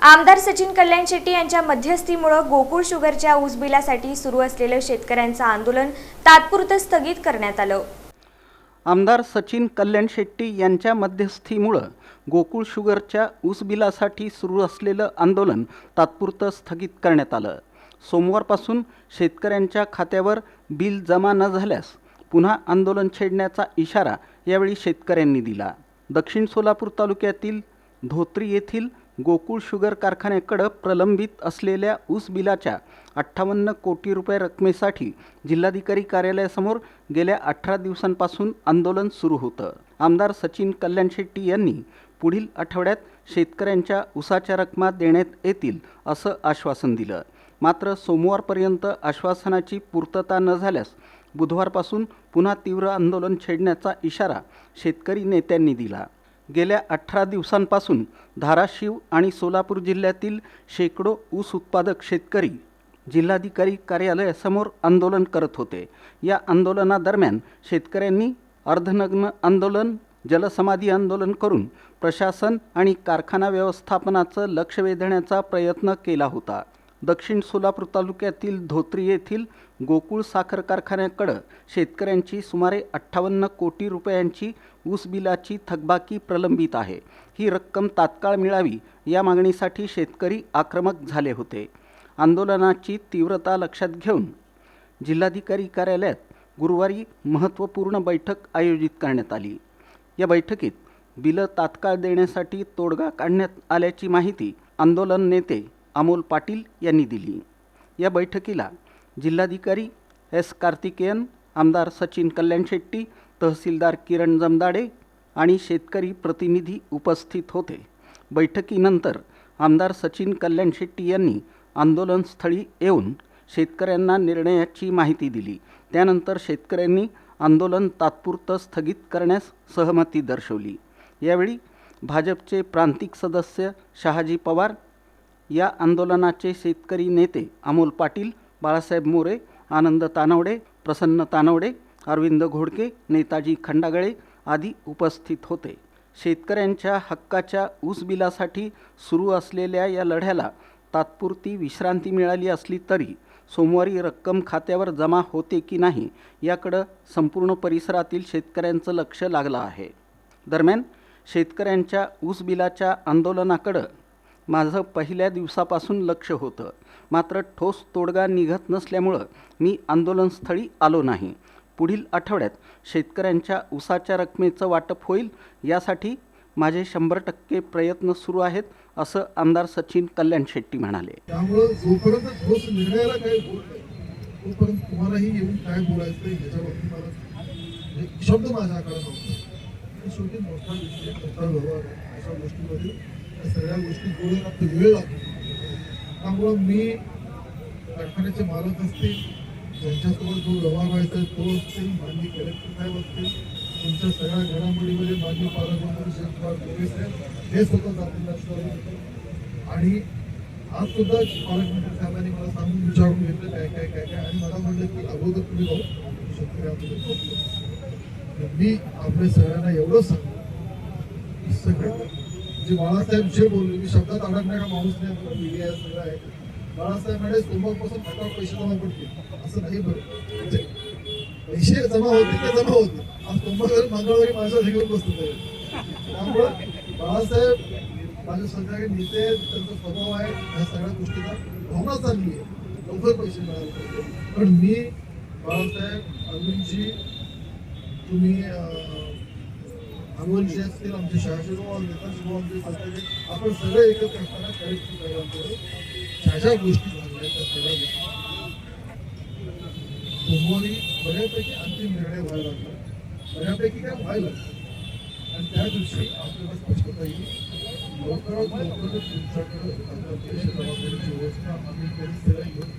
आमदार सचिन कल्याण शेट्टी यांच्या मध्यस्थीमुळे गोकुळ शुगरच्या ऊस बिलासाठी सुरू असलेले शेतकऱ्यांचं आंदोलन तात्पुरतं स्थगित करण्यात आलं। आमदार सचिन कल्याण शेट्टी यांच्या मध्यस्थीमुळे गोकुळ शुगरच्या ऊस बिलासाठी सुरू असलेलं आंदोलन तात्पुरतं स्थगित करण्यात आलं। सोमवारपासून शेतकऱ्यांच्या खात्यावर बिल जमा न झाल्यास पुन्हा आंदोलन छेडण्याचा इशारा यावेळी शेतकऱ्यांनी दिला। दक्षिण सोलापूर तालुक्यातील धोत्री येथील गोकुळ शुगर कारखान्याकडे प्रलंबित असलेल्या ऊस बिलाच्या 58 कोटी रुपये रकमेसाठी जिल्हाधिकारी कार्यालयासमोर गेल्या 18 दिवसांपासून आंदोलन सुरू होतं। आमदार सचिन कल्याण शेट्टी यांनी पुढील आठवड्यात शेतकऱ्यांच्या ऊसाच्या रकमा देण्यात येतील असं आश्वासन दिलं। मात्र सोमवारपर्यंत आश्वासनाची पूर्तता न झाल्यास बुधवारपासून पुन्हा तीव्र आंदोलन छेडण्याचा इशारा शेतकरी नेत्यांनी दिला। गेल्या 18 दिवसांपासून धाराशिव आणि सोलापूर जिल्ह्यातील शेकडो ऊस उत्पादक शेतकरी जिल्हाधिकारी कार्यालयासमोर आंदोलन करत होते। या आंदोलनादरम्यान शेतकऱ्यांनी अर्धनग्न आंदोलन, जलसमाधी आंदोलन करून प्रशासन आणि कारखाना व्यवस्थापनाचं लक्ष वेधण्याचा प्रयत्न केला होता। दक्षिण सोलापूर तालुक्यातील धोत्री येथील गोकुळ साखर कारखान्याकडे शेतकऱ्यांची सुमारे 58 कोटी रुपयांची ऊस बिलाची थकबाकी प्रलंबित आहे। ही रक्कम तात्काळ मिळावी या मागणीसाठी शेतकरी आक्रमक झाले होते। आंदोलनाची तीव्रता लक्षात घेऊन जिल्हाधिकारी कार्यालयात गुरुवारी महत्त्वपूर्ण बैठक आयोजित करण्यात आली। या बैठकीत बिलं तात्काळ देण्यासाठी तोडगा काढण्यात आल्याची माहिती आंदोलन नेते अमोल पाटील यांनी दिली। या बैठकीला जिल्हाधिकारी एस कार्तिकेयन, आमदार सचिन कल्याण शेट्टी, तहसीलदार किरण जमदाडे आणि शेतकरी प्रतिनिधी उपस्थित होते। बैठकीनंतर आमदार सचिन कल्याण शेट्टी यांनी आंदोलनस्थळी येऊन शेतकऱ्यांना निर्णयाची माहिती दिली। त्यानंतर शेतकऱ्यांनी आंदोलन तात्पुरतं स्थगित करण्यास सहमती दर्शवली। यावेळी भाजपचे प्रांतिक सदस्य शहाजी पवार, या आंदोलनाचे शेतकरी नेते अमोल पाटील, बाळासाहेब मोरे, आनंद तानवडे, प्रसन्न तानवडे, अरविंद घोडके, नेताजी खंडागळे आदी उपस्थित होते। शेतकऱ्यांच्या हक्काच्या ऊस बिलासाठी सुरू असलेल्या या लढ्याला तात्पुरती विश्रांती मिळाली असली तरी सोमवारी रक्कम खात्यावर जमा होते की नाही याकडे संपूर्ण परिसरातील शेतकऱ्यांचं लक्ष लागलं आहे। दरम्यान शेतकऱ्यांच्या ऊस बिलाच्या आंदोलनाकडे माझं पहिल्या दिवसापासून लक्ष होतं, मात्र ठोस तोडगा निघत नसल्यामुळं मी आंदोलनस्थळी आलो नाही। पुढील आठवड्यात शेतकऱ्यांच्या ऊसाच्या रकमेचं वाटप होईल यासाठी माझे 100% प्रयत्न सुरू आहेत असं आमदार सचिन कल्याण शेट्टी म्हणाले। त्यामुळे जोपर्यंत ठोस निर्णयाला काही बोल नाही तोपर्यंत तुम्हालाही येऊन काय बोलायचं याच्या बाबतीत मला एक शब्द माझ्याकडे नव्हता। शेवटी मोठा विषय, मोठा व्यवहार आहे। अशा गोष्टीमध्ये या सगळ्या गोष्टी जोडून वेळ लागतो। त्यामुळं मी कारखान्याचे मालक असतील, ज्यांच्यासोबत जो व्यवहार व्हायचा तो असतील, माननीय कलेक्टर साहेब असतील, तुमच्या सगळ्या घडामोडीमध्ये माननीय पालकमंत्री शरद पवार साहेब हे स्वतः जातील राष्ट्रवादी। आणि आज सुद्धा पालकमंत्री साहेबांनी मला सांगून विचारून घेतलं काय काय काय काय आणि मला म्हटलं की अगोदर तुम्ही जाऊ शेतकऱ्यांमध्ये। मी आपल्या सगळ्यांना एवढंच सांगतो की सगळं जे बाळासाहेब विषय बोलले, मी शब्दात अडकणारा माणूस नाही, मीडिया सगळं आहे। बाळासाहेब म्हणे सोमवारपासून हातात पैसे जमा पडतील असं नाही। बरं पैसे जमा होते ते जमा होते। आज सोमवारी मंगळवारी माझ्या घेऊन बसतो। त्यामुळं बाळासाहेब माझे सगळे नेते, त्यांचा स्वभाव आहे, ह्या सगळ्या गोष्टीचा भावना चालली आहे, लवकर पैसे मिळाले पाहिजे। पण मी बाळासाहेब, अरविंदजी, तुम्ही अमोलजी असतील, आमचे शहाजी भाऊ, नेताजी भाऊ, आमचे सगळे, आपण सगळे एकत्र असताना ज्या गोष्टी झाल्या त्या सगळ्या गोष्टी सोमवारी बऱ्यापैकी अंतिम निर्णय व्हायला लागला, बऱ्यापैकी काय व्हायला लागलं आणि त्या दिवशी आपल्याला स्पष्टता येईल। लवकरात लवकर तुमच्याकडे जबाबदारीची व्यवस्था आम्ही सगळ्या घेऊन